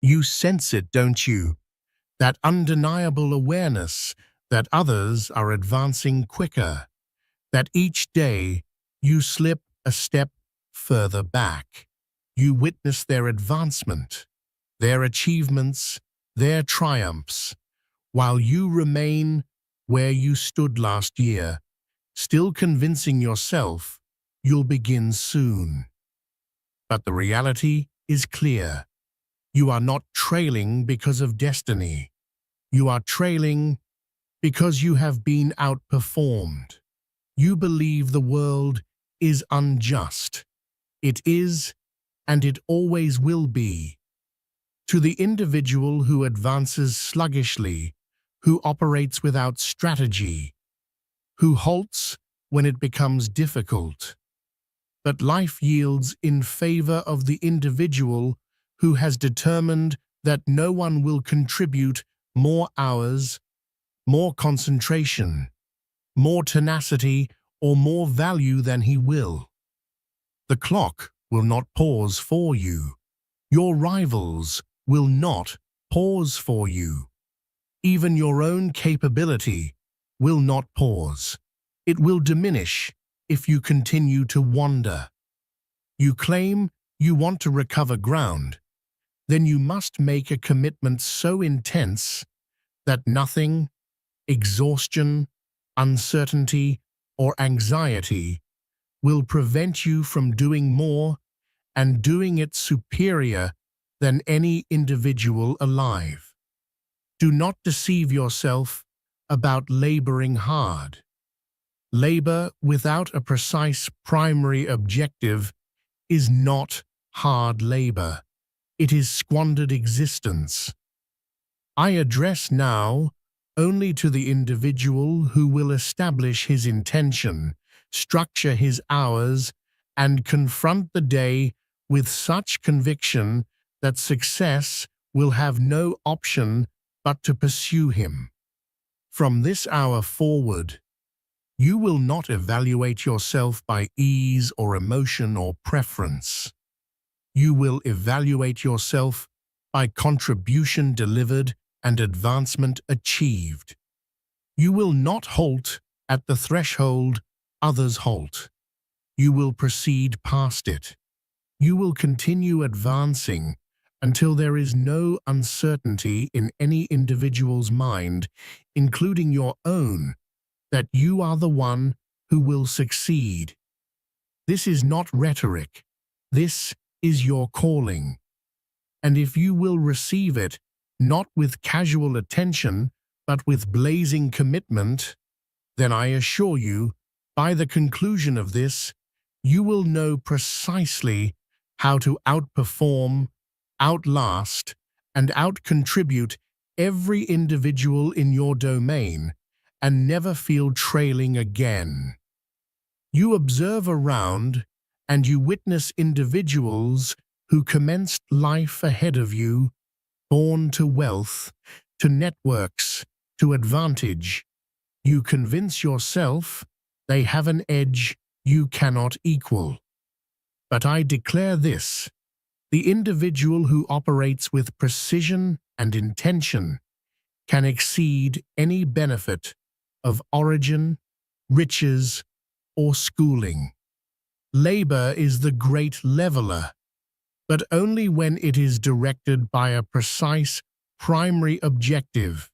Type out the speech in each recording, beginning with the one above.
You sense it, don't you? That undeniable awareness that others are advancing quicker, that each day you slip a step further back. You witness their advancement, their achievements, their triumphs, while you remain where you stood last year, still convincing yourself you'll begin soon. But the reality is clear. You are not trailing because of destiny. You are trailing because you have been outperformed. You believe the world is unjust. It is, and it always will be. To the individual who advances sluggishly, who operates without strategy, who halts when it becomes difficult. But life yields in favor of the individual who has determined that no one will contribute more hours, more concentration, more tenacity, or more value than he will. The clock will not pause for you. Your rivals will not pause for you. Even your own capability will not pause. It will diminish if you continue to wander. You claim you want to recover ground, then you must make a commitment so intense that nothing, exhaustion, uncertainty, or anxiety will prevent you from doing more and doing it superior than any individual alive. Do not deceive yourself about laboring hard. Labor without a precise primary objective is not hard labor. It is squandered existence. I address now only to the individual who will establish his intention, structure his hours, and confront the day with such conviction that success will have no option but to pursue him. From this hour forward, you will not evaluate yourself by ease or emotion or preference. You will evaluate yourself by contribution delivered and advancement achieved. You will not halt at the threshold others halt. You will proceed past it. You will continue advancing until there is no uncertainty in any individual's mind, including your own, that you are the one who will succeed. This is not rhetoric. This is your calling. And if you will receive it, not with casual attention, but with blazing commitment, then I assure you, by the conclusion of this, you will know precisely how to outperform, outlast, and outcontribute every individual in your domain, and never feel trailing again. You observe around, and you witness individuals who commenced life ahead of you, born to wealth, to networks, to advantage. You convince yourself they have an edge you cannot equal. But I declare this: the individual who operates with precision and intention can exceed any benefit of origin, riches, or schooling. Labor is the great leveler, but only when it is directed by a precise primary objective.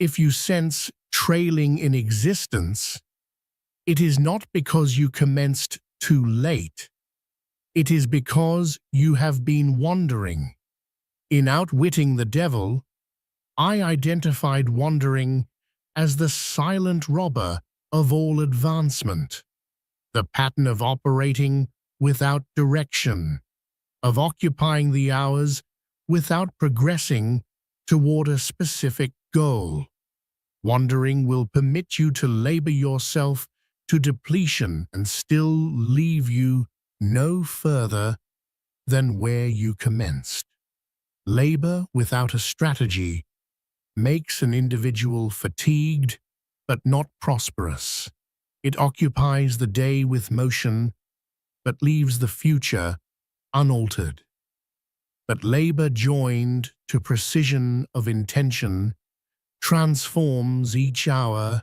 If you sense trailing in existence, it is not because you commenced too late. It is because you have been wandering. In Outwitting the Devil, I identified wandering as the silent robber of all advancement, the pattern of operating without direction, of occupying the hours without progressing toward a specific goal. Wandering will permit you to labor yourself to depletion and still leave you no further than where you commenced. Labor without a strategy makes an individual fatigued but not prosperous. It occupies the day with motion but leaves the future unaltered. but labor joined to precision of intention transforms each hour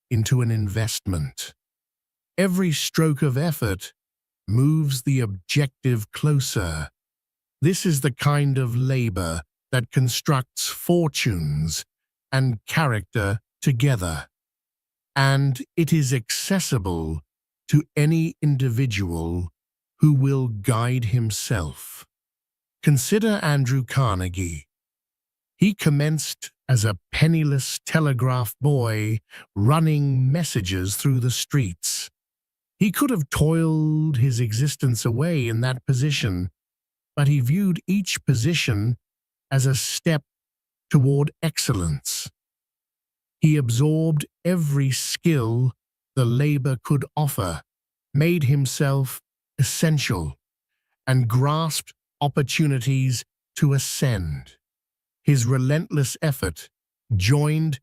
into an investment. Every stroke of effort moves the objective closer. This is the kind of labor that constructs fortunes and character together, and it is accessible to any individual who will guide himself. Consider Andrew Carnegie. He commenced as a penniless telegraph boy running messages through the streets. He could have toiled his existence away in that position, but he viewed each position as a step toward excellence. He absorbed every skill the labor could offer, made himself essential, and grasped opportunities to ascend. His relentless effort, joined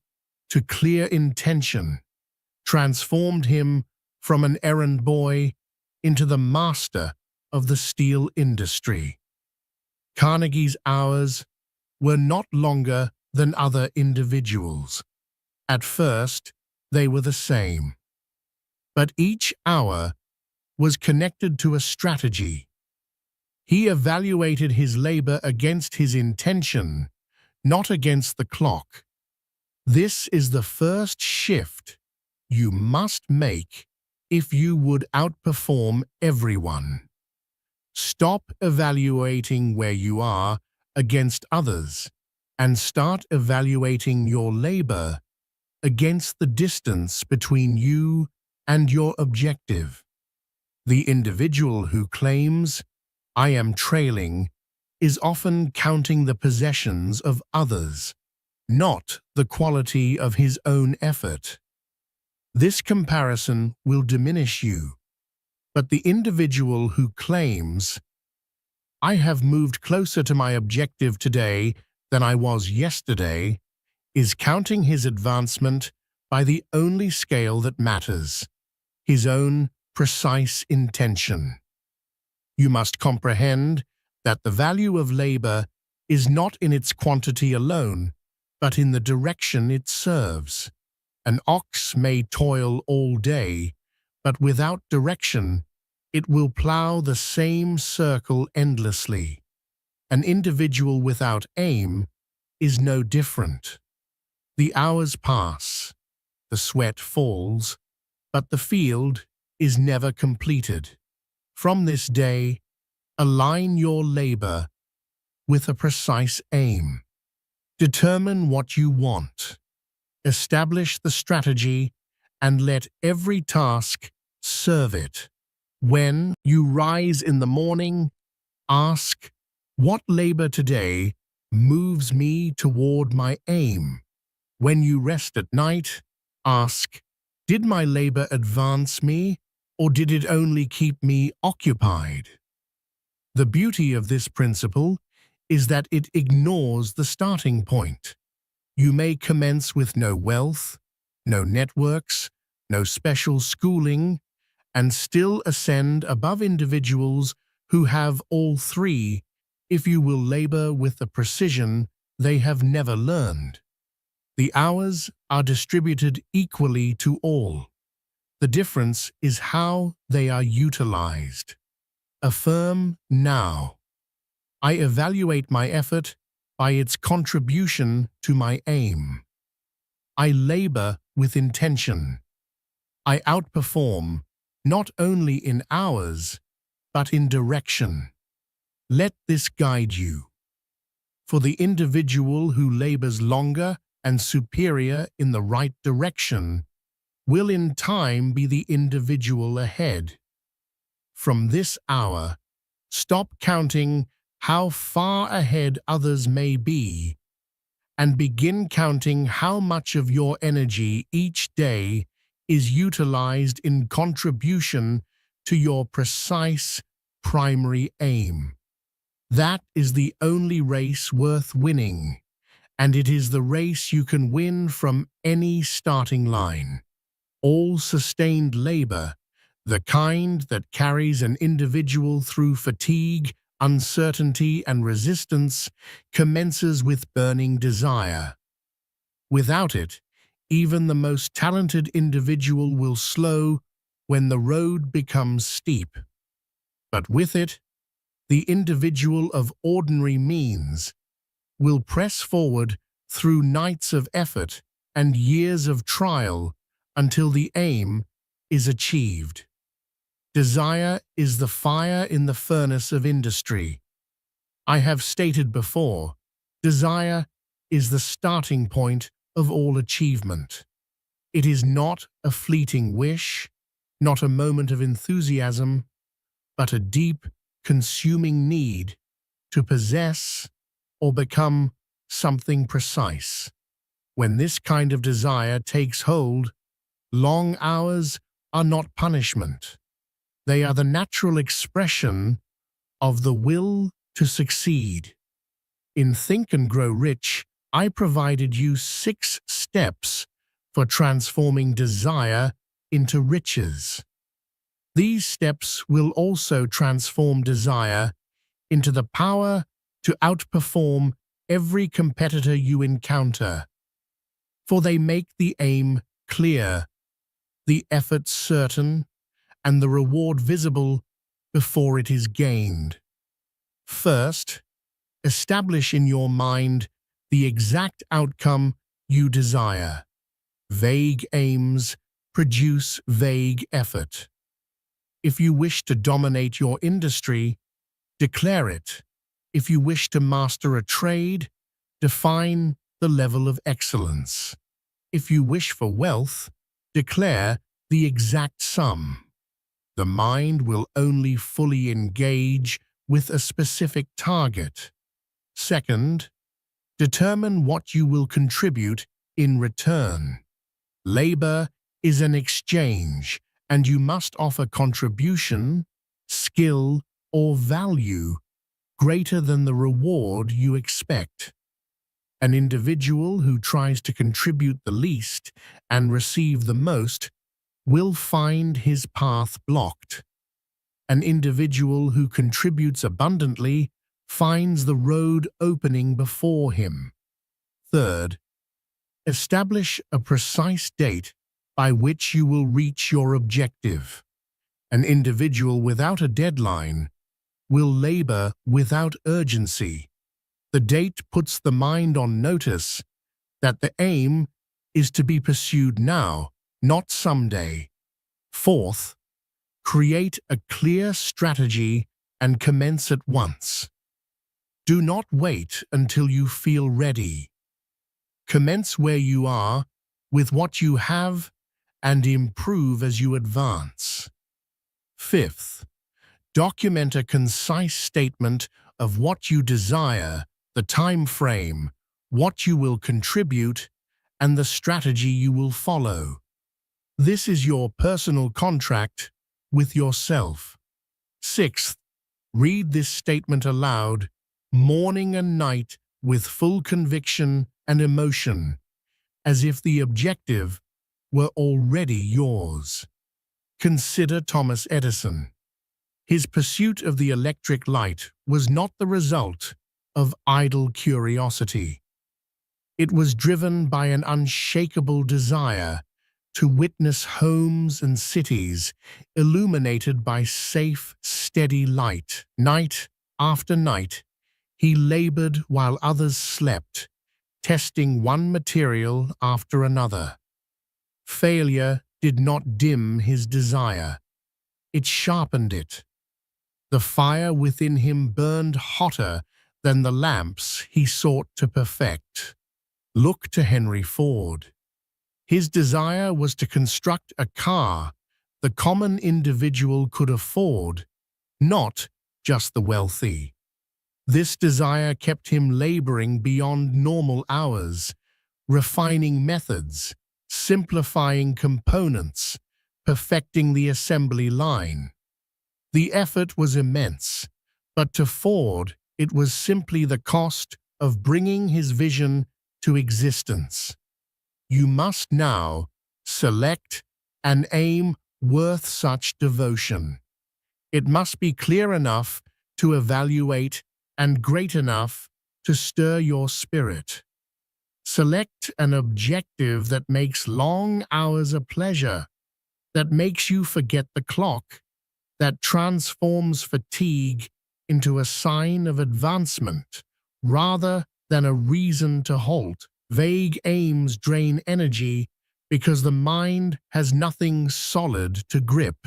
to clear intention, transformed him from an errand boy into the master of the steel industry. Carnegie's hours were not longer than other individuals. At first, they were the same. But each hour was connected to a strategy. He evaluated his labor against his intention, not against the clock. This is the first shift you must make if you would outperform everyone. Stop evaluating where you are against others and start evaluating your labor against the distance between you and your objective. The individual who claims, "I am trailing," is often counting the possessions of others, not the quality of his own effort. This comparison will diminish you, but the individual who claims, "I have moved closer to my objective today than I was yesterday," is counting his advancement by the only scale that matters, his own precise intention. You must comprehend that the value of labor is not in its quantity alone, but in the direction it serves. An ox may toil all day, but without direction, it will plow the same circle endlessly. An individual without aim is no different. The hours pass, the sweat falls, but the field is never completed. From this day, align your labor with a precise aim. Determine what you want. Establish the strategy and let every task serve it. When you rise in the morning, ask, "What labor today moves me toward my aim?" When you rest at night, ask, "Did my labor advance me, or did it only keep me occupied?" The beauty of this principle is that it ignores the starting point. You may commence with no wealth, no networks, no special schooling, and still ascend above individuals who have all three if you will labor with the precision they have never learned. The hours are distributed equally to all. The difference is how they are utilized. Affirm now. I evaluate my effort by its contribution to my aim. I labor with intention. I outperform not only in hours, but in direction. Let this guide you. For the individual who labors longer and superior in the right direction will in time be the individual ahead. From this hour, stop counting how far ahead others may be and begin counting how much of your energy each day is utilized in contribution to your precise primary aim. That is the only race worth winning, and it is the race you can win from any starting line. All sustained labor, the kind that carries an individual through fatigue uncertainty, and resistance commences with burning desire. Without it, even the most talented individual will slow when the road becomes steep. But with it, the individual of ordinary means will press forward through nights of effort and years of trial until the aim is achieved. Desire is the fire in the furnace of industry. I have stated before, desire is the starting point of all achievement. It is not a fleeting wish, not a moment of enthusiasm, but a deep, consuming need to possess or become something precise. When this kind of desire takes hold, long hours are not punishment. They are the natural expression of the will to succeed. In Think and Grow Rich, I provided you 6 steps for transforming desire into riches. These steps will also transform desire into the power to outperform every competitor you encounter, for they make the aim clear, the effort certain, and the reward visible before it is gained. First, establish in your mind the exact outcome you desire. Vague aims produce vague effort. If you wish to dominate your industry, declare it. If you wish to master a trade, define the level of excellence. If you wish for wealth, declare the exact sum. The mind will only fully engage with a specific target. Second, determine what you will contribute in return. Labor is an exchange, and you must offer contribution, skill, or value greater than the reward you expect. An individual who tries to contribute the least and receive the most will find his path blocked. An individual who contributes abundantly finds the road opening before him. Third, establish a precise date by which you will reach your objective. An individual without a deadline will labor without urgency. The date puts the mind on notice that the aim is to be pursued now, not someday. Fourth, create a clear strategy and commence at once. Do not wait until you feel ready. Commence where you are, with what you have, and improve as you advance. Fifth, document a concise statement of what you desire, the time frame, what you will contribute, and the strategy you will follow. This is your personal contract with yourself. Sixth, read this statement aloud, morning and night, with full conviction and emotion, as if the objective were already yours. Consider Thomas Edison. His pursuit of the electric light was not the result of idle curiosity. It was driven by an unshakable desire to witness homes and cities illuminated by safe, steady light. Night after night, he labored while others slept, testing one material after another. Failure did not dim his desire. It sharpened it. The fire within him burned hotter than the lamps he sought to perfect. Look to Henry Ford. His desire was to construct a car the common individual could afford, not just the wealthy. This desire kept him laboring beyond normal hours, refining methods, simplifying components, perfecting the assembly line. The effort was immense, but to Ford, it was simply the cost of bringing his vision to existence. You must now select an aim worth such devotion. It must be clear enough to evaluate and great enough to stir your spirit. Select an objective that makes long hours a pleasure, that makes you forget the clock, that transforms fatigue into a sign of advancement rather than a reason to halt. Vague aims drain energy because the mind has nothing solid to grip.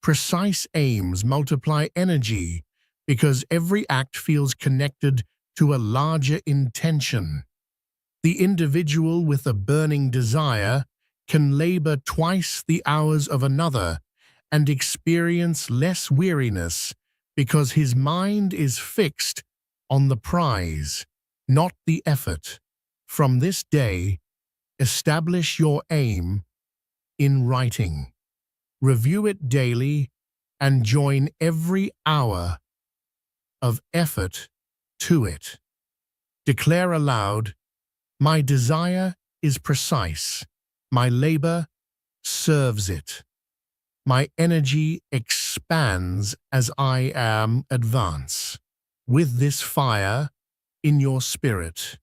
Precise aims multiply energy because every act feels connected to a larger intention. The individual with a burning desire can labor twice the hours of another and experience less weariness because his mind is fixed on the prize, not the effort. From this day, establish your aim in writing. Review it daily and join every hour of effort to it. Declare aloud, "My desire is precise. My labor serves it. My energy expands as I advance." With this fire in your spirit,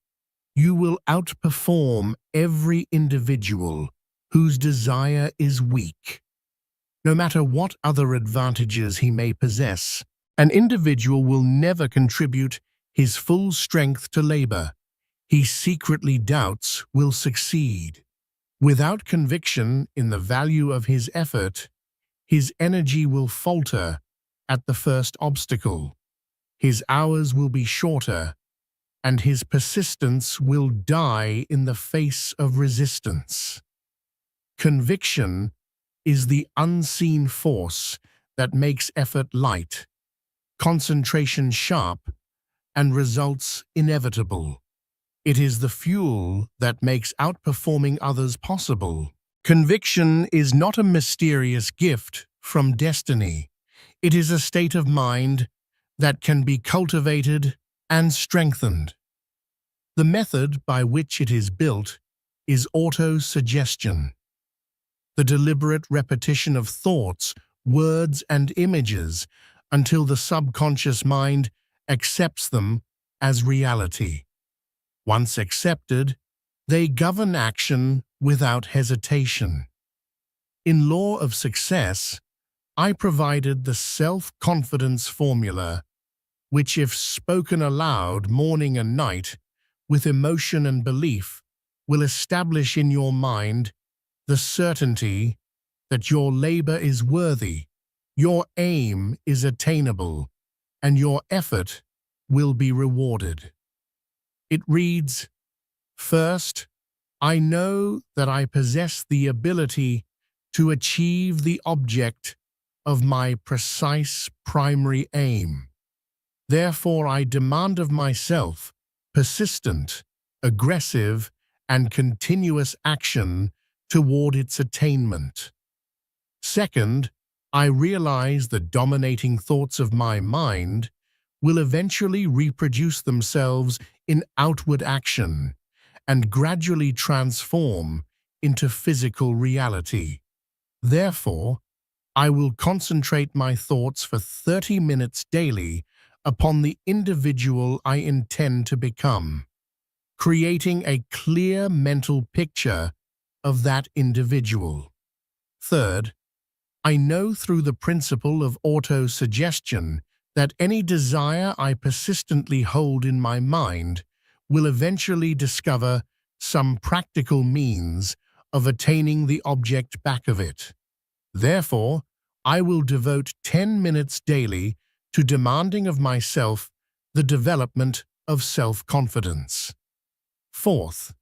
you will outperform every individual whose desire is weak. No matter what other advantages he may possess, an individual will never contribute his full strength to labor he secretly doubts will succeed. Without conviction in the value of his effort, his energy will falter at the first obstacle. His hours will be shorter, and his persistence will die in the face of resistance. Conviction is the unseen force that makes effort light, concentration sharp, and results inevitable. It is the fuel that makes outperforming others possible. Conviction is not a mysterious gift from destiny. It is a state of mind that can be cultivated and strengthened. The method by which it is built is auto-suggestion, the deliberate repetition of thoughts, words, and images until the subconscious mind accepts them as reality. Once accepted, they govern action without hesitation. In Law of Success, I provided the self-confidence formula, which, if spoken aloud morning and night, with emotion and belief, will establish in your mind the certainty that your labor is worthy, your aim is attainable, and your effort will be rewarded. It reads, "First, I know that I possess the ability to achieve the object of my precise primary aim. Therefore, I demand of myself persistent, aggressive, and continuous action toward its attainment. Second, I realize the dominating thoughts of my mind will eventually reproduce themselves in outward action and gradually transform into physical reality. Therefore, I will concentrate my thoughts for 30 minutes daily upon the individual I intend to become, creating a clear mental picture of that individual. Third, I know through the principle of auto-suggestion that any desire I persistently hold in my mind will eventually discover some practical means of attaining the object back of it. Therefore, I will devote 10 minutes daily to demanding of myself the development of self-confidence. Fourth,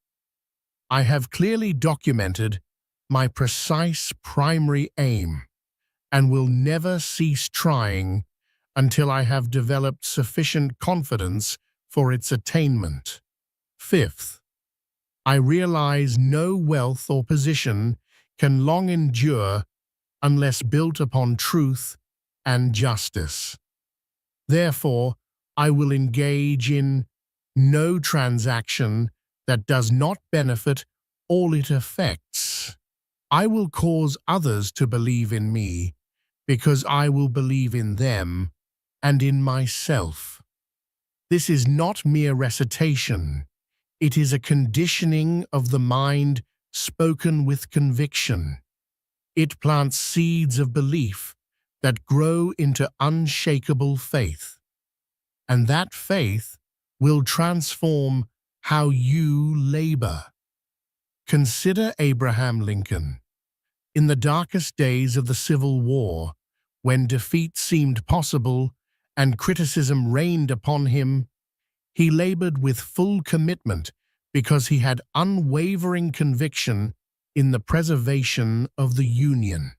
I have clearly documented my precise primary aim and will never cease trying until I have developed sufficient confidence for its attainment. Fifth, I realize no wealth or position can long endure unless built upon truth and justice. Therefore, I will engage in no transaction that does not benefit all it affects. I will cause others to believe in me because I will believe in them, and in myself. This is not mere recitation. It is a conditioning of the mind spoken with conviction. It plants seeds of belief that grow into unshakable faith. And that faith will transform how you labor. Consider Abraham Lincoln. In the darkest days of the Civil War, when defeat seemed possible and criticism rained upon him, he labored with full commitment because he had unwavering conviction in the preservation of the Union.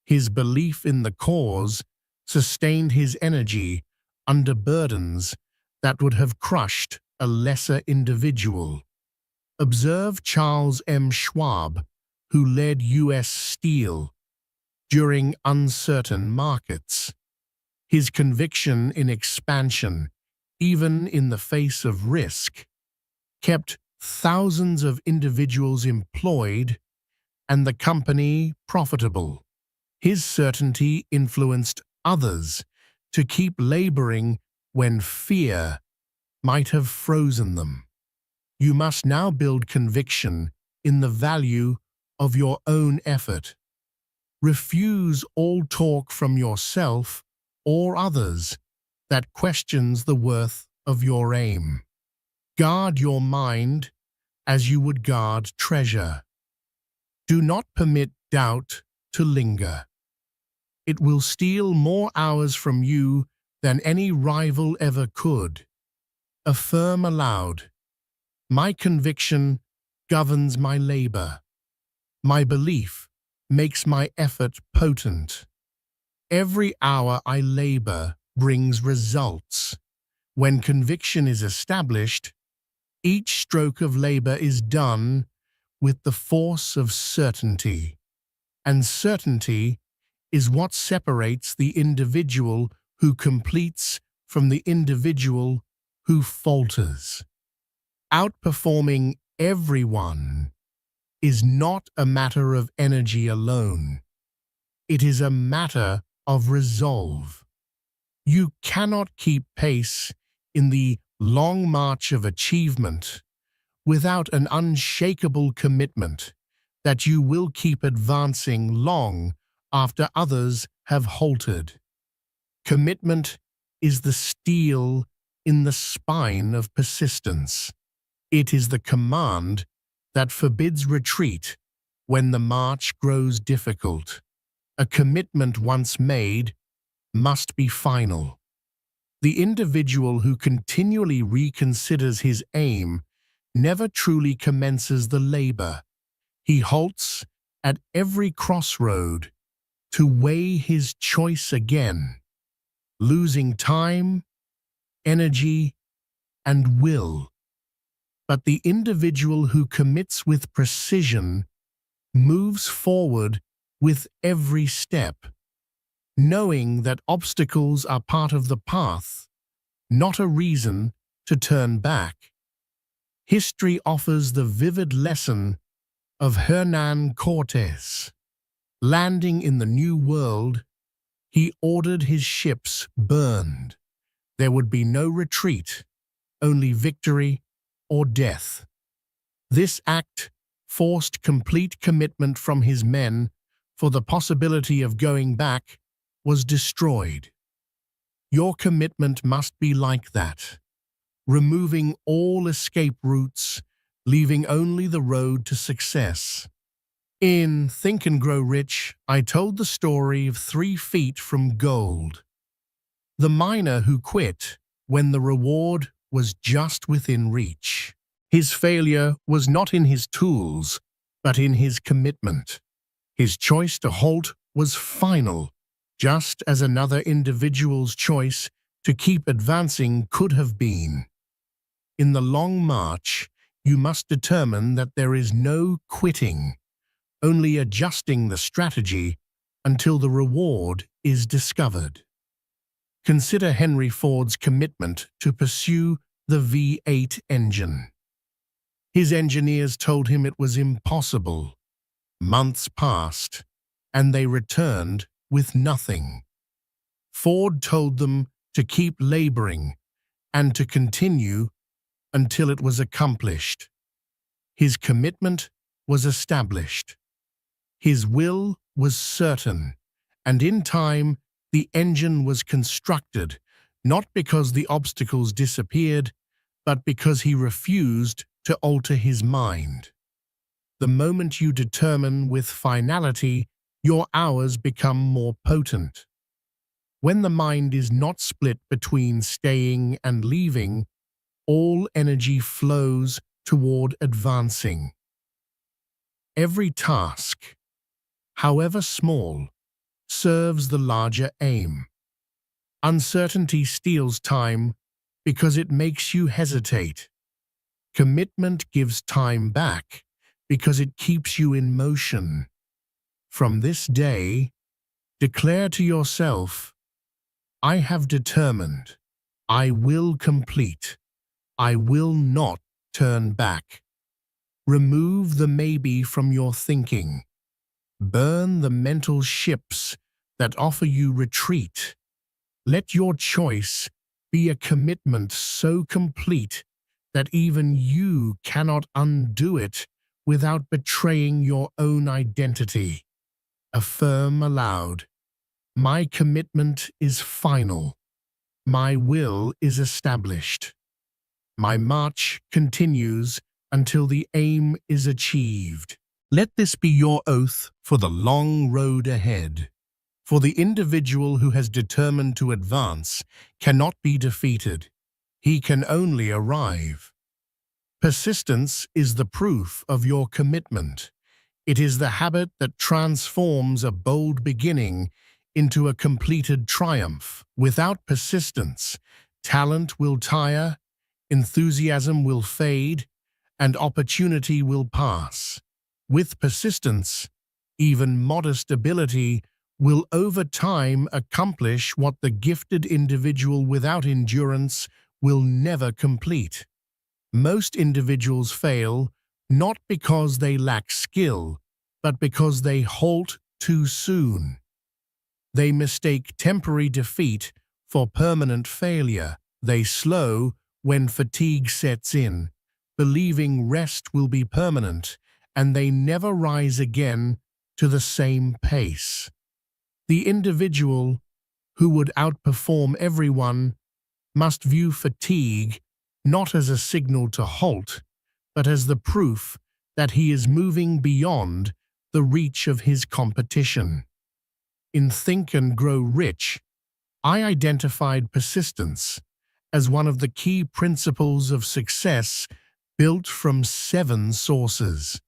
His belief in the cause sustained his energy under burdens that would have crushed a lesser individual. Observe Charles M. Schwab, who led U.S. Steel during uncertain markets. His conviction in expansion, even in the face of risk, kept thousands of individuals employed and the company profitable. His certainty influenced others to keep laboring when fear might have frozen them. You must now build conviction in the value of your own effort. Refuse all talk from yourself or others that questions the worth of your aim. Guard your mind as you would guard treasure. Do not permit doubt to linger. It will steal more hours from you than any rival ever could. Affirm aloud, my conviction governs my labor. My belief makes my effort potent. Every hour I labor brings results. When conviction is established, each stroke of labor is done with the force of certainty. And certainty is what separates the individual who completes from the individual who falters. Outperforming everyone is not a matter of energy alone. It is a matter of resolve. You cannot keep pace in the long march of achievement without an unshakable commitment that you will keep advancing long after others have halted. Commitment is the steel in the spine of persistence. It is the command that forbids retreat when the march grows difficult. A commitment once made must be final. The individual who continually reconsiders his aim never truly commences the labor. He halts at every crossroad to weigh his choice again, losing time, energy, and will. But the individual who commits with precision moves forward with every step, knowing that obstacles are part of the path, not a reason to turn back. History offers the vivid lesson of Hernan Cortés. Landing in the New World, he ordered his ships burned. There would be no retreat, only victory or death. This act forced complete commitment from his men, for the possibility of going back was destroyed. Your commitment must be like that, removing all escape routes, leaving only the road to success. In Think and Grow Rich, I told the story of 3 feet from gold. The miner who quit when the reward was just within reach. His failure was not in his tools, but in his commitment. His choice to halt was final, just as another individual's choice to keep advancing could have been. In the long march, you must determine that there is no quitting, only adjusting the strategy until the reward is discovered. Consider Henry Ford's commitment to pursue the V8 engine. His engineers told him it was impossible. Months passed, and they returned with nothing. Ford told them to keep laboring, and to continue until it was accomplished. His commitment was established. His will was certain, and in time the engine was constructed, not because the obstacles disappeared, but because he refused to alter his mind. The moment you determine with finality, your hours become more potent. When the mind is not split between staying and leaving, all energy flows toward advancing. Every task, however small, serves the larger aim. Uncertainty steals time because it makes you hesitate. Commitment gives time back because it keeps you in motion. From this day, declare to yourself, I have determined, I will complete, I will not turn back. Remove the maybe from your thinking. Burn the mental ships that offer you retreat. Let your choice be a commitment so complete that even you cannot undo it without betraying your own identity. Affirm aloud, my commitment is final. My will is established. My march continues until the aim is achieved. Let this be your oath for the long road ahead. For the individual who has determined to advance cannot be defeated. He can only arrive. Persistence is the proof of your commitment. It is the habit that transforms a bold beginning into a completed triumph. Without persistence, talent will tire, enthusiasm will fade, and opportunity will pass. With persistence, even modest ability will over time accomplish what the gifted individual without endurance will never complete. Most individuals fail not because they lack skill, but because they halt too soon. They mistake temporary defeat for permanent failure. They slow when fatigue sets in, believing rest will be permanent, and they never rise again to the same pace. The individual who would outperform everyone must view fatigue not as a signal to halt, but as the proof that he is moving beyond the reach of his competition. In Think and Grow Rich, I identified persistence as one of the key principles of success built from 7 sources: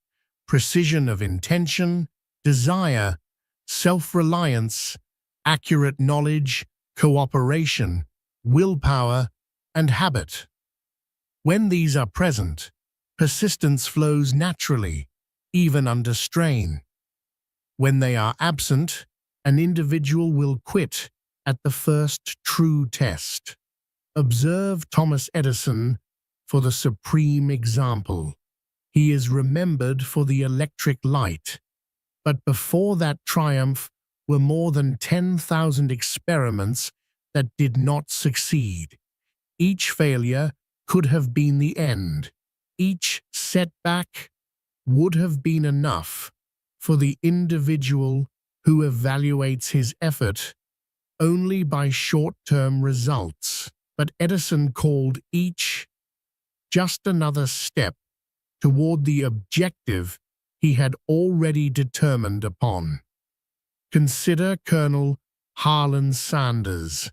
precision of intention, desire, self-reliance, accurate knowledge, cooperation, willpower, and habit. When these are present, persistence flows naturally, even under strain. When they are absent, an individual will quit at the first true test. Observe Thomas Edison for the supreme example. He is remembered for the electric light, but before that triumph were more than 10,000 experiments that did not succeed. Each failure could have been the end. Each setback would have been enough for the individual who evaluates his effort only by short-term results. But Edison called each just another step toward the objective he had already determined upon. Consider Colonel Harlan Sanders.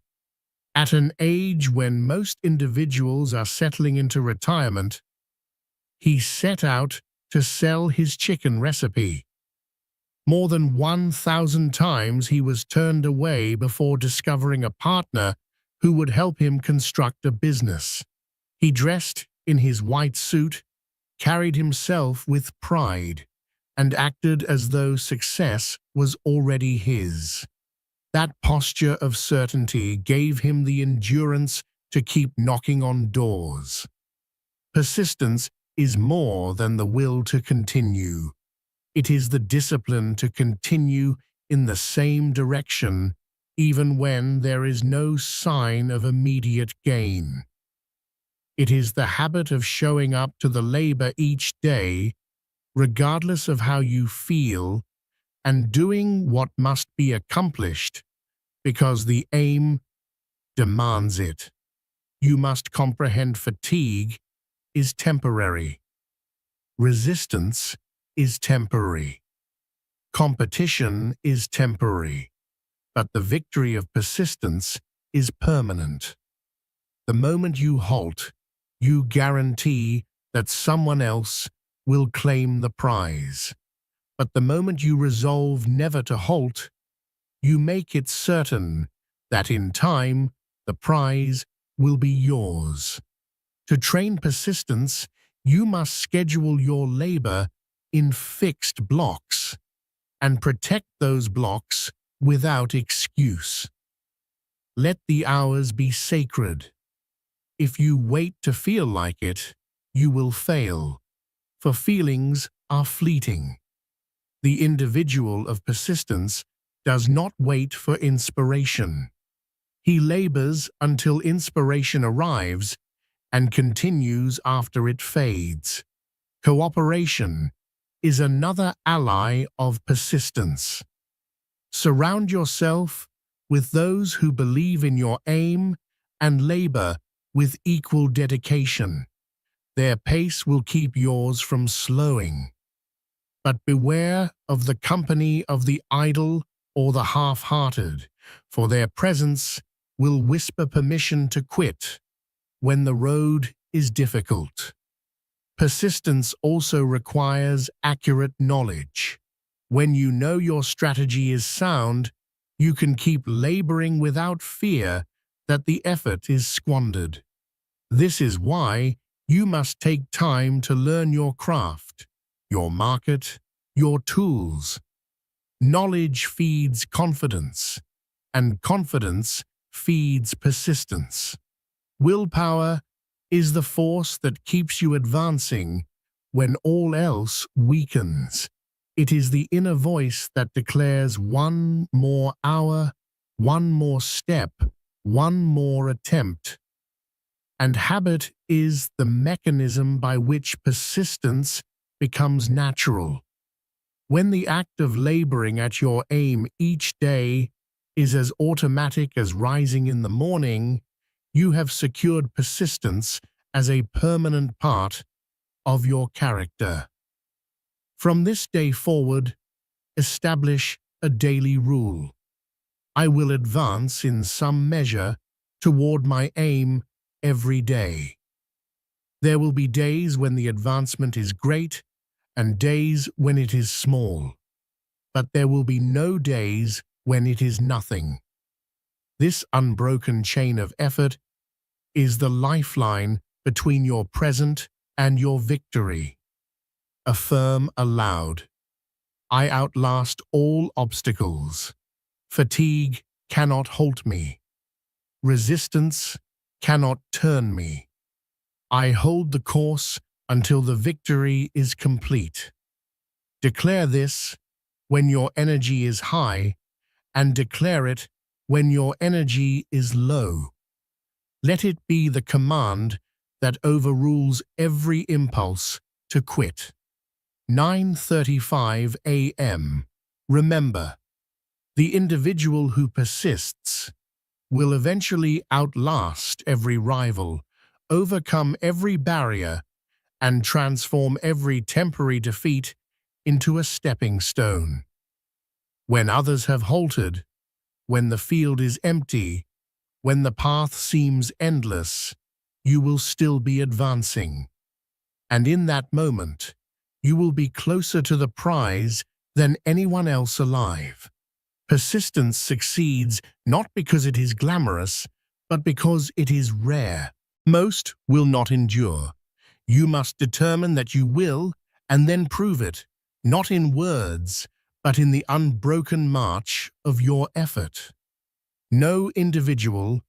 At an age when most individuals are settling into retirement, he set out to sell his chicken recipe. More than 1,000 times he was turned away before discovering a partner who would help him construct a business. He dressed in his white suit, carried himself with pride, and acted as though success was already his. That posture of certainty gave him the endurance to keep knocking on doors. Persistence is more than the will to continue. It is the discipline to continue in the same direction, even when there is no sign of immediate gain. It is the habit of showing up to the labor each day, regardless of how you feel, and doing what must be accomplished, because the aim demands it. You must comprehend fatigue is temporary. Resistance is temporary. Competition is temporary. But the victory of persistence is permanent. The moment you halt, you guarantee that someone else will claim the prize. But the moment you resolve never to halt, you make it certain that in time the prize will be yours. To train persistence, you must schedule your labor in fixed blocks and protect those blocks without excuse. Let the hours be sacred. If you wait to feel like it, you will fail, for feelings are fleeting. The individual of persistence does not wait for inspiration. He labors until inspiration arrives and continues after it fades. Cooperation is another ally of persistence. Surround yourself with those who believe in your aim and labor with equal dedication. Their pace will keep yours from slowing. But beware of the company of the idle or the half-hearted, for their presence will whisper permission to quit when the road is difficult. Persistence also requires accurate knowledge. When you know your strategy is sound, you can keep laboring without fear that the effort is squandered. This is why you must take time to learn your craft, your market, your tools. Knowledge feeds confidence, and confidence feeds persistence. Willpower is the force that keeps you advancing when all else weakens. It is the inner voice that declares one more hour, one more step, one more attempt. And habit is the mechanism by which persistence becomes natural. When the act of laboring at your aim each day is as automatic as rising in the morning, you have secured persistence as a permanent part of your character. From this day forward, establish a daily rule. I will advance in some measure toward my aim every day. There will be days when the advancement is great and days when it is small, but there will be no days when it is nothing. This unbroken chain of effort is the lifeline between your present and your victory. Affirm aloud, I outlast all obstacles. Fatigue cannot halt me. Resistance cannot turn me. I hold the course until the victory is complete. Declare this when your energy is high, and declare it when your energy is low. Let it be the command that overrules every impulse to quit. 9:35 a.m. Remember, the individual who persists will eventually outlast every rival, overcome every barrier, and transform every temporary defeat into a stepping stone. When others have halted, when the field is empty, when the path seems endless, you will still be advancing. And in that moment, you will be closer to the prize than anyone else alive. Persistence succeeds not because it is glamorous, but because it is rare. Most will not endure. You must determine that you will, and then prove it, not in words, but in the unbroken march of your effort. No individual,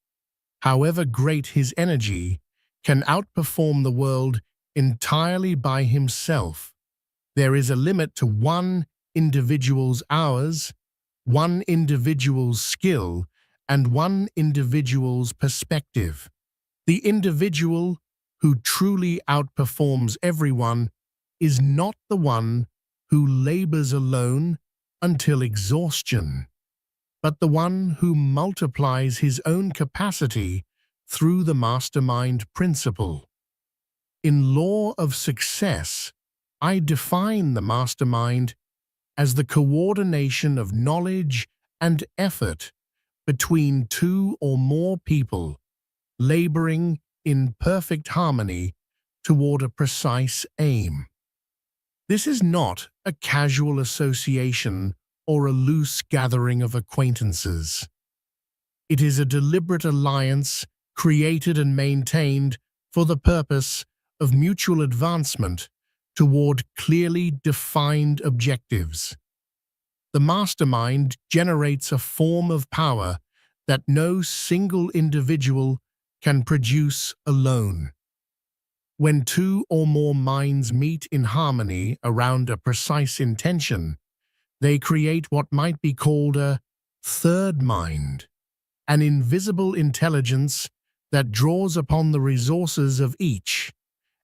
however great his energy, can outperform the world entirely by himself. There is a limit to one individual's hours, one individual's skill, and one individual's perspective. The individual who truly outperforms everyone is not the one who labors alone until exhaustion, but the one who multiplies his own capacity through the mastermind principle. In Law of Success, I define the mastermind as the coordination of knowledge and effort between two or more people, laboring in perfect harmony toward a precise aim. This is not a casual association or a loose gathering of acquaintances. It is a deliberate alliance created and maintained for the purpose of mutual advancement toward clearly defined objectives. The mastermind generates a form of power that no single individual can produce alone. When two or more minds meet in harmony around a precise intention, they create what might be called a third mind, an invisible intelligence that draws upon the resources of each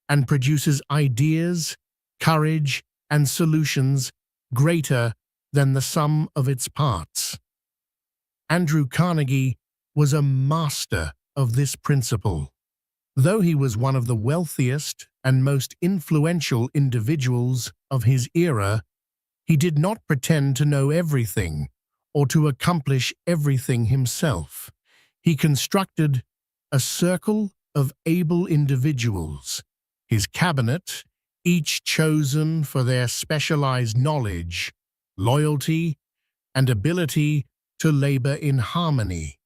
and produces ideas, courage, and solutions greater than the sum of its parts. Andrew Carnegie was a master of this principle. Though he was one of the wealthiest and most influential individuals of his era, he did not pretend to know everything or to accomplish everything himself. He constructed a circle of able individuals, his cabinet, each chosen for their specialized knowledge, loyalty, and ability to labor in harmony.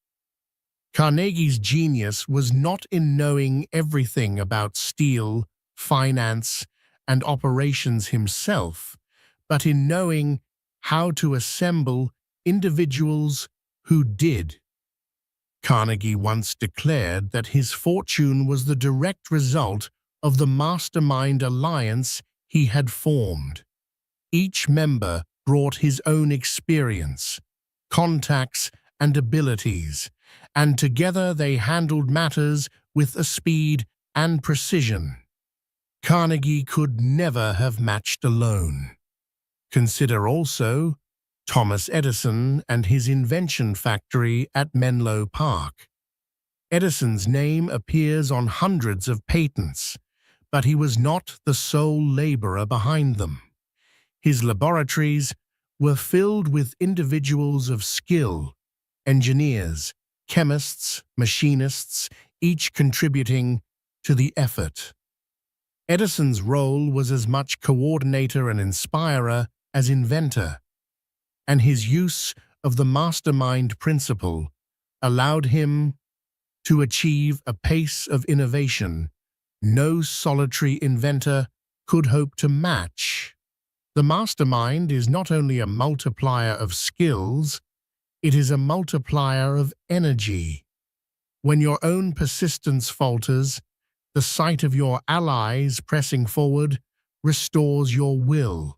Carnegie's genius was not in knowing everything about steel, finance, and operations himself, but in knowing how to assemble individuals who did. Carnegie once declared that his fortune was the direct result of the mastermind alliance he had formed. Each member brought his own experience, contacts, and abilities, and together they handled matters with a speed and precision Carnegie could never have matched alone. Consider also Thomas Edison and his invention factory at Menlo Park. Edison's name appears on hundreds of patents, but he was not the sole laborer behind them. His laboratories were filled with individuals of skill, engineers, chemists, machinists, each contributing to the effort. Edison's role was as much coordinator and inspirer as inventor, and his use of the mastermind principle allowed him to achieve a pace of innovation no solitary inventor could hope to match. The mastermind is not only a multiplier of skills, it is a multiplier of energy. When your own persistence falters, the sight of your allies pressing forward restores your will.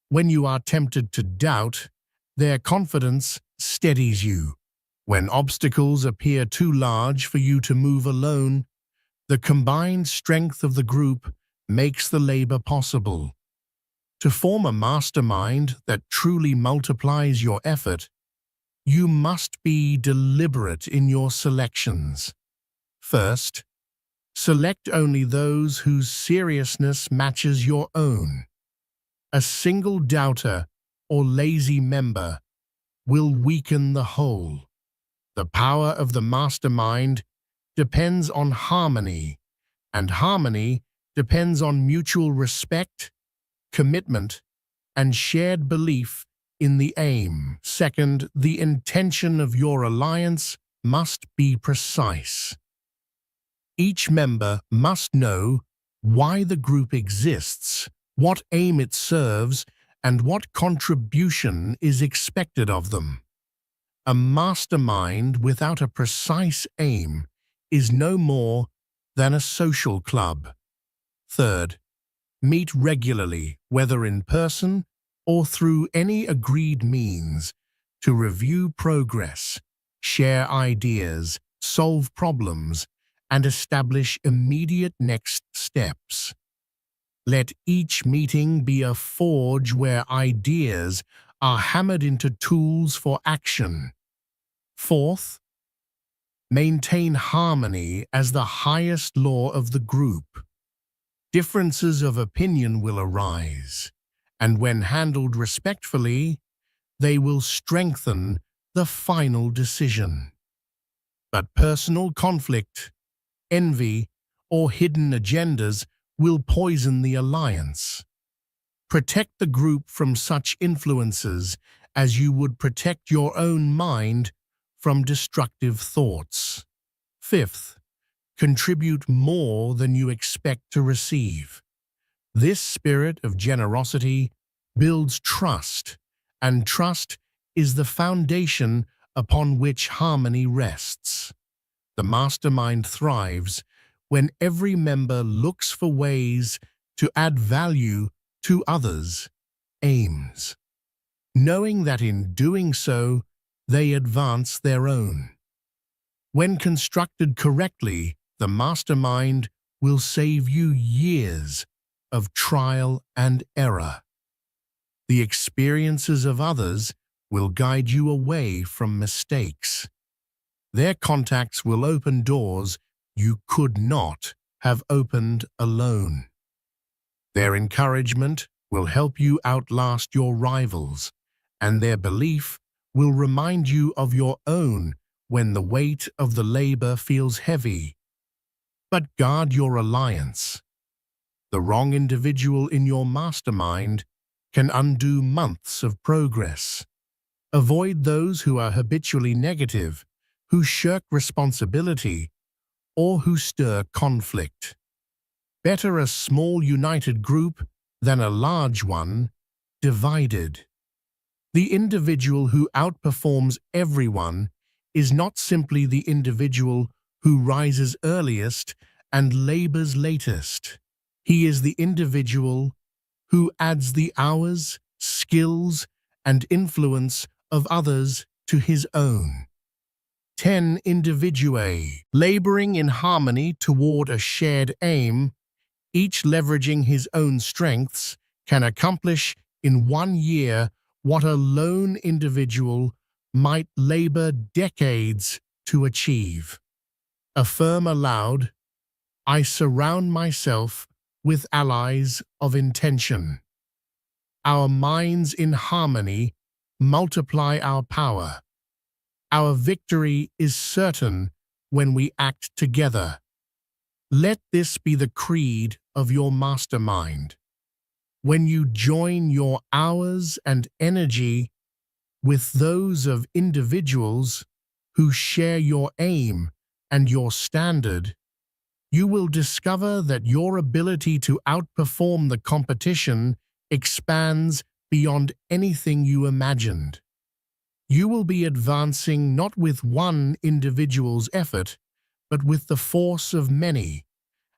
When you are tempted to doubt, their confidence steadies you. When obstacles appear too large for you to move alone, the combined strength of the group makes the labor possible. To form a mastermind that truly multiplies your effort, you must be deliberate in your selections. First, select only those whose seriousness matches your own. A single doubter or lazy member will weaken the whole. The power of the mastermind depends on harmony, and harmony depends on mutual respect, commitment, and shared belief in the aim. Second, the intention of your alliance must be precise. Each member must know why the group exists, what aim it serves, and what contribution is expected of them. A mastermind without a precise aim is no more than a social club. Third, meet regularly, whether in person or through any agreed means, to review progress, share ideas, solve problems, and establish immediate next steps. Let each meeting be a forge where ideas are hammered into tools for action. Fourth, maintain harmony as the highest law of the group. Differences of opinion will arise, and when handled respectfully, they will strengthen the final decision. But personal conflict, envy, or hidden agendas will poison the alliance. Protect the group from such influences as you would protect your own mind from destructive thoughts. Fifth, contribute more than you expect to receive. This spirit of generosity builds trust, and trust is the foundation upon which harmony rests. The mastermind thrives when every member looks for ways to add value to others' aims, knowing that in doing so, they advance their own. When constructed correctly, the mastermind will save you years of trial and error. The experiences of others will guide you away from mistakes. Their contacts will open doors you could not have opened alone. Their encouragement will help you outlast your rivals, and their belief will remind you of your own when the weight of the labor feels heavy. But guard your alliance. The wrong individual in your mastermind can undo months of progress. Avoid those who are habitually negative, who shirk responsibility, or who stir conflict. Better a small united group than a large one divided. The individual who outperforms everyone is not simply the individual who rises earliest and labors latest. He is the individual who adds the hours, skills, and influence of others to his own. 10 individui, laboring in harmony toward a shared aim, each leveraging his own strengths, can accomplish in 1 year what a lone individual might labor decades to achieve. Affirm aloud, I surround myself with allies of intention. Our minds in harmony multiply our power. Our victory is certain when we act together. Let this be the creed of your mastermind. When you join your hours and energy with those of individuals who share your aim and your standard, you will discover that your ability to outperform the competition expands beyond anything you imagined. You will be advancing not with one individual's effort, but with the force of many,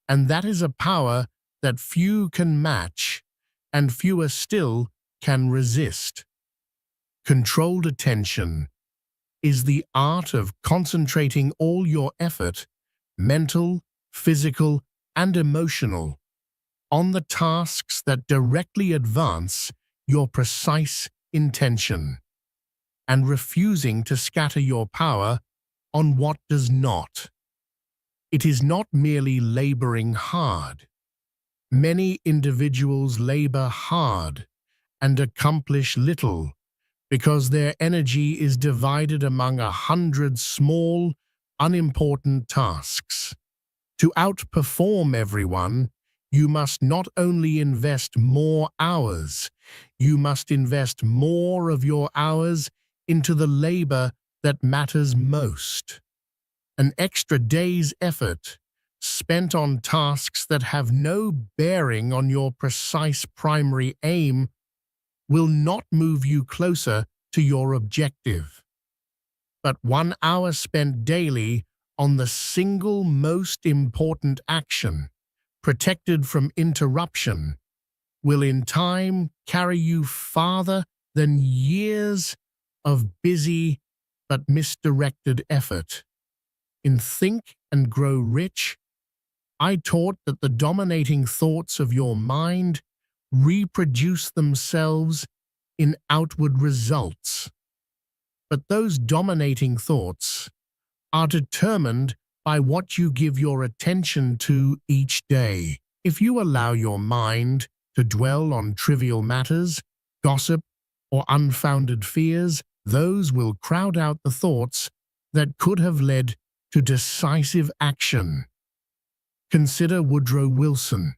and that is a power that few can match, and fewer still can resist. Controlled attention is the art of concentrating all your effort, mental, physical, and emotional, on the tasks that directly advance your precise intention, and refusing to scatter your power on what does not. It is not merely laboring hard. Many individuals labor hard and accomplish little because their energy is divided among 100 small, unimportant tasks. To outperform everyone, you must not only invest more hours, you must invest more of your hours into the labor that matters most. An extra day's effort spent on tasks that have no bearing on your precise primary aim will not move you closer to your objective. But 1 hour spent daily on the single most important action, protected from interruption, will in time carry you farther than years of busy, but misdirected effort. In Think and Grow Rich, I taught that the dominating thoughts of your mind reproduce themselves in outward results. But those dominating thoughts are determined by what you give your attention to each day. If you allow your mind to dwell on trivial matters, gossip, or unfounded fears, those will crowd out the thoughts that could have led to decisive action. Consider Woodrow Wilson.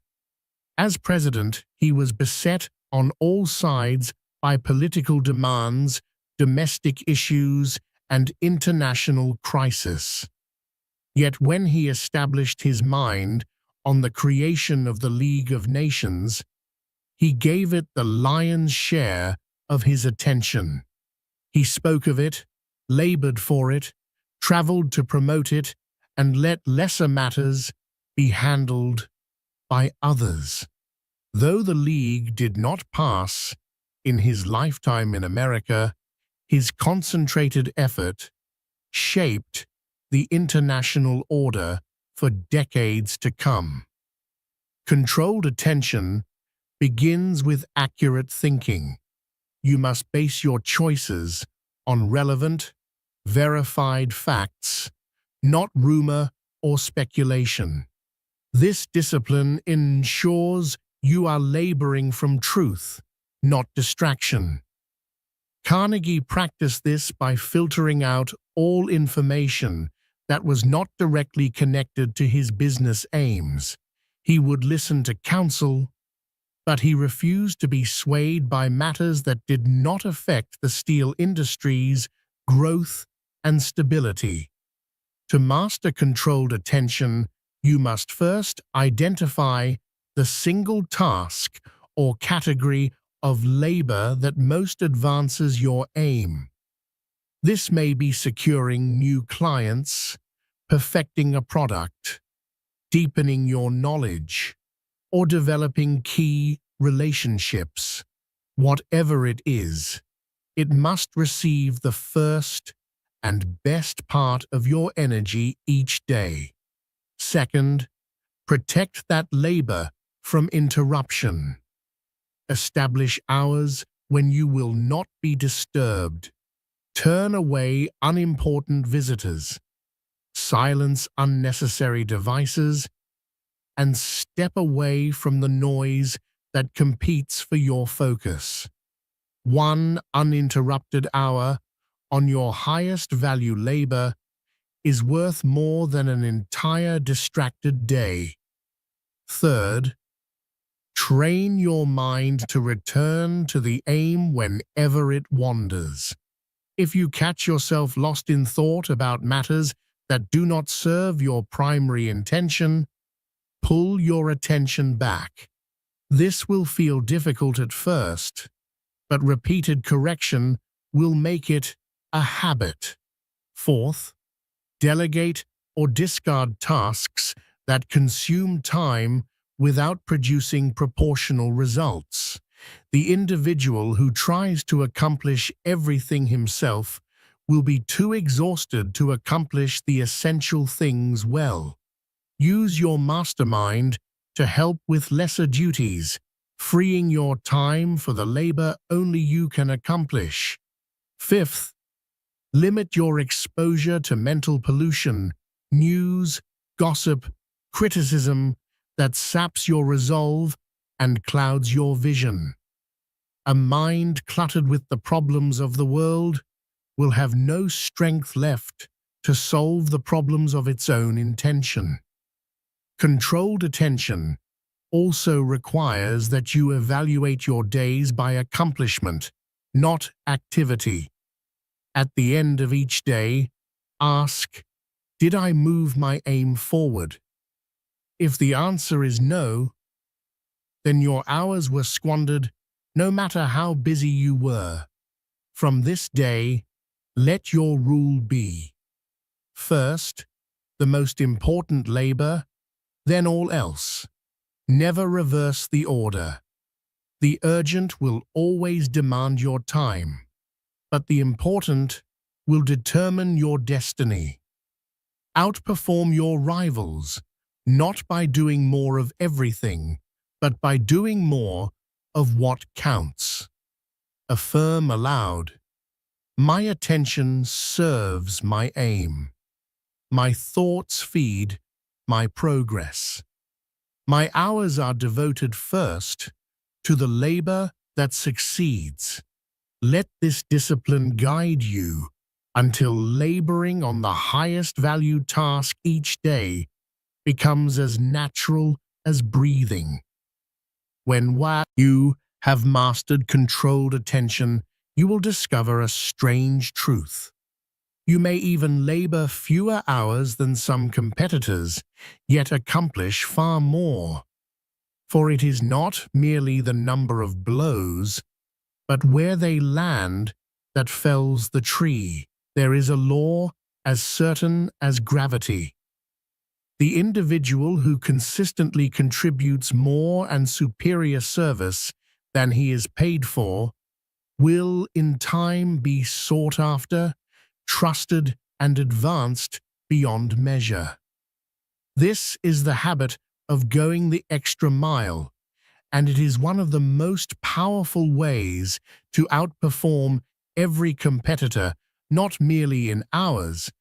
As president, he was beset on all sides by political demands, domestic issues, and international crisis. Yet when he established his mind on the creation of the League of Nations, he gave it the lion's share of his attention. He spoke of it, labored for it, traveled to promote it, and let lesser matters be handled by others. Though the League did not pass in his lifetime in America, his concentrated effort shaped the international order for decades to come. Controlled attention begins with accurate thinking. You must base your choices on relevant, verified facts, not rumor or speculation. This discipline ensures you are laboring from truth, not distraction. Carnegie practiced this by filtering out all information that was not directly connected to his business aims. He would listen to counsel, but he refused to be swayed by matters that did not affect the steel industry's growth and stability. To master controlled attention, you must first identify the single task or category of labor that most advances your aim. This may be securing new clients, perfecting a product, deepening your knowledge, or developing key relationships. Whatever it is, it must receive the first and best part of your energy each day. Second, protect that labor from interruption. Establish hours when you will not be disturbed. Turn away unimportant visitors. Silence unnecessary devices, and step away from the noise that competes for your focus. One uninterrupted hour on your highest value labor is worth more than an entire distracted day. Third, train your mind to return to the aim whenever it wanders. If you catch yourself lost in thought about matters that do not serve your primary intention, pull your attention back. This will feel difficult at first, but repeated correction will make it a habit. Fourth, delegate or discard tasks that consume time without producing proportional results. The individual who tries to accomplish everything himself will be too exhausted to accomplish the essential things well. Use your mastermind to help with lesser duties, freeing your time for the labor only you can accomplish. Fifth, limit your exposure to mental pollution, news, gossip, criticism that saps your resolve and clouds your vision. A mind cluttered with the problems of the world will have no strength left to solve the problems of its own intention. Controlled attention also requires that you evaluate your days by accomplishment, not activity. At the end of each day, ask, did I move my aim forward? If the answer is no, then your hours were squandered no matter how busy you were. From this day, let your rule be: first, the most important labor, then all else. Never reverse the order. The urgent will always demand your time, but the important will determine your destiny. Outperform your rivals, not by doing more of everything, but by doing more of what counts. Affirm aloud, "My attention serves my aim. My thoughts feed my progress. My hours are devoted first to the labor that succeeds." Let this discipline guide you until laboring on the highest value task each day becomes as natural as breathing. When you have mastered controlled attention, you will discover a strange truth. You may even labor fewer hours than some competitors, yet accomplish far more. For it is not merely the number of blows, but where they land that fells the tree. There is a law as certain as gravity. The individual who consistently contributes more and superior service than he is paid for will in time be sought after, trusted, and advanced beyond measure. This is the habit of going the extra mile, and it is one of the most powerful ways to outperform every competitor, not merely in hours,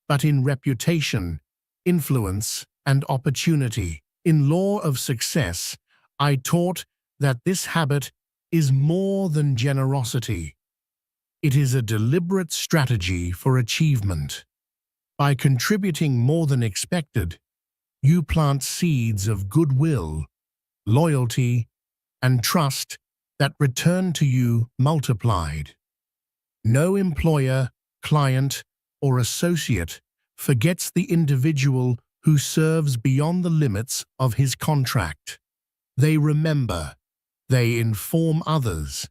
but in reputation, influence, and opportunity. In Law of Success, I taught that this habit is more than generosity. It is a deliberate strategy for achievement. By contributing more than expected, you plant seeds of goodwill, loyalty, and trust that return to you multiplied. No employer, client, or associate forgets the individual who serves beyond the limits of his contract. They remember, they inform others,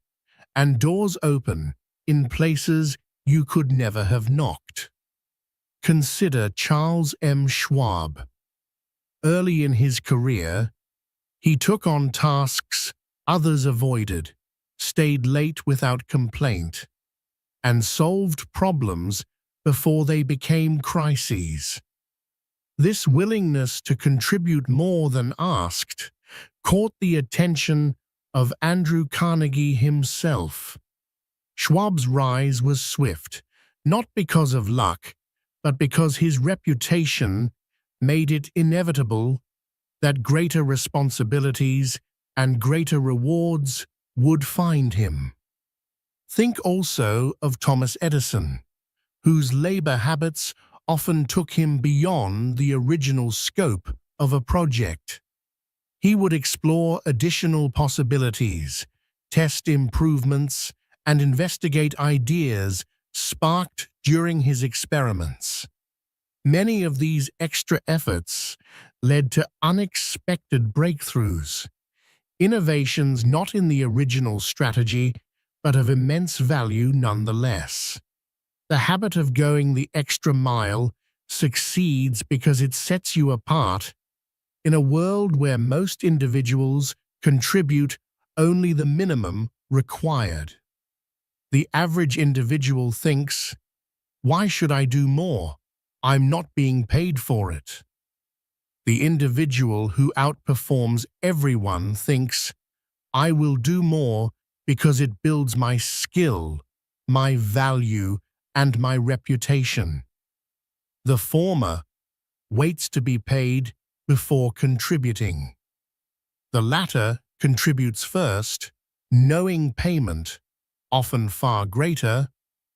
and doors open in places you could never have knocked. Consider Charles M. Schwab. Early in his career, he took on tasks others avoided, stayed late without complaint, and solved problems before they became crises. This willingness to contribute more than asked caught the attention of Andrew Carnegie himself. Schwab's rise was swift, not because of luck, but because his reputation made it inevitable that greater responsibilities and greater rewards would find him. Think also of Thomas Edison, whose labor habits often took him beyond the original scope of a project. He would explore additional possibilities, test improvements, and investigate ideas sparked during his experiments. Many of these extra efforts led to unexpected breakthroughs, innovations not in the original strategy, but of immense value nonetheless. The habit of going the extra mile succeeds because it sets you apart in a world where most individuals contribute only the minimum required. The average individual thinks, "Why should I do more? I'm not being paid for it." The individual who outperforms everyone thinks, "I will do more because it builds my skill, my value, and my reputation." The former waits to be paid before contributing. The latter contributes first, knowing payment, often far greater,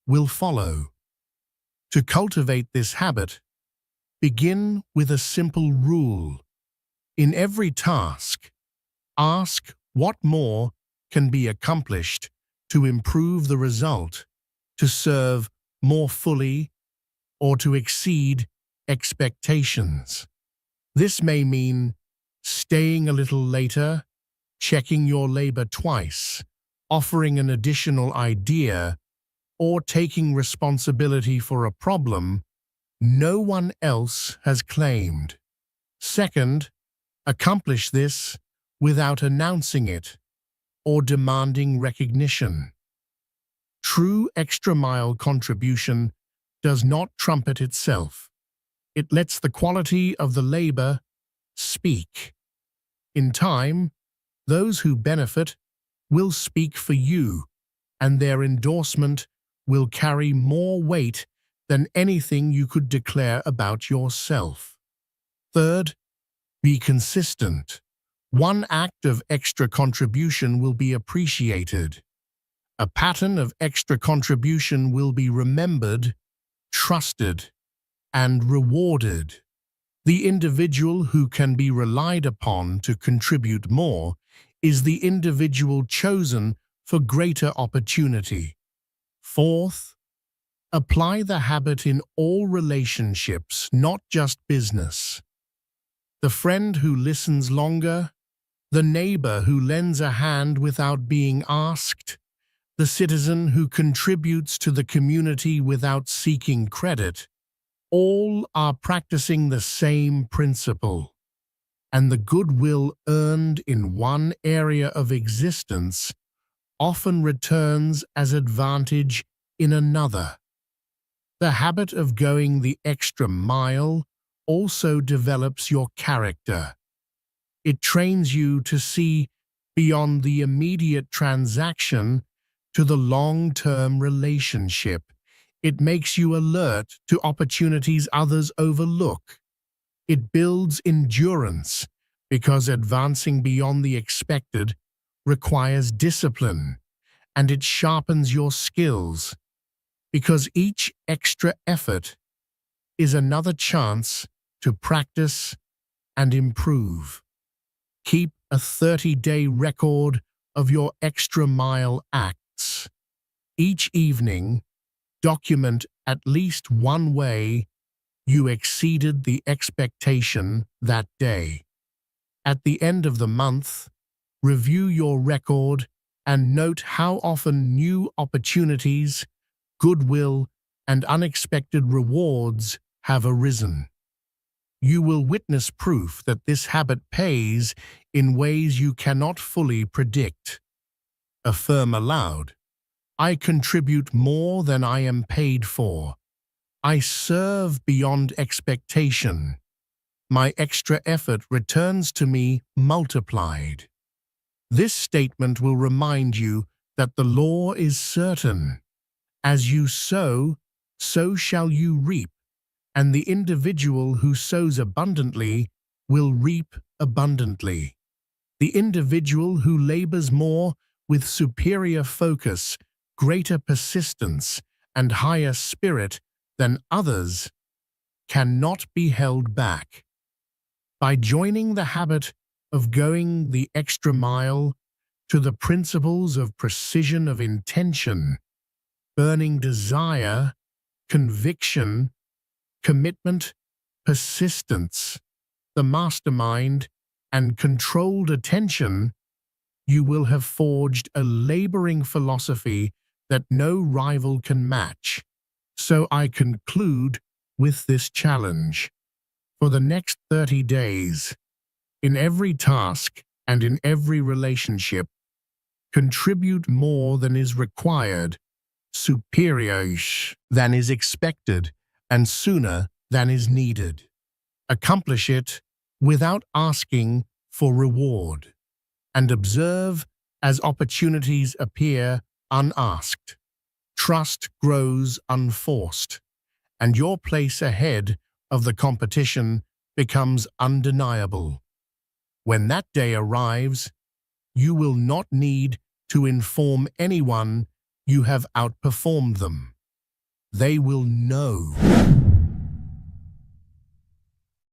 will follow. To cultivate this habit, begin with a simple rule. In every task, ask what more can be accomplished to improve the result, to serve more fully, or to exceed expectations. This may mean staying a little later, checking your labor twice, offering an additional idea, or taking responsibility for a problem no one else has claimed. Second, accomplish this without announcing it or demanding recognition. True extra-mile contribution does not trumpet itself. It lets the quality of the labor speak. In time, those who benefit will speak for you, and their endorsement will carry more weight than anything you could declare about yourself. Third, be consistent. One act of extra contribution will be appreciated. A pattern of extra contribution will be remembered, trusted, and rewarded. The individual who can be relied upon to contribute more is the individual chosen for greater opportunity. Fourth, apply the habit in all relationships, not just business. The friend who listens longer, the neighbor who lends a hand without being asked, the citizen who contributes to the community without seeking credit, all are practicing the same principle. And the goodwill earned in one area of existence often returns as advantage in another. The habit of going the extra mile also develops your character. It trains you to see beyond the immediate transaction to the long-term relationship. It makes you alert to opportunities others overlook. It builds endurance because advancing beyond the expected requires discipline, and it sharpens your skills because each extra effort is another chance to practice and improve. Keep a 30-day record of your extra mile acts. Each evening, document at least one way you exceeded the expectation that day. At the end of the month, review your record and note how often new opportunities, goodwill, and unexpected rewards have arisen. You will witness proof that this habit pays in ways you cannot fully predict. Affirm aloud, I contribute more than I am paid for. I serve beyond expectation. My extra effort returns to me multiplied. This statement will remind you that the law is certain. As you sow, so shall you reap, and the individual who sows abundantly will reap abundantly. The individual who labors more with superior focus, greater persistence, and higher spirit than others cannot be held back. By joining the habit of going the extra mile to the principles of precision of intention, burning desire, conviction, commitment, persistence, the mastermind, and controlled attention, you will have forged a laboring philosophy that no rival can match. So I conclude with this challenge. For the next 30 days, in every task and in every relationship, contribute more than is required, superior than is expected, and sooner than is needed. Accomplish it without asking for reward, and observe as opportunities appear unasked. Trust grows unforced, and your place ahead of the competition becomes undeniable. When that day arrives, you will not need to inform anyone you have outperformed them. They will know.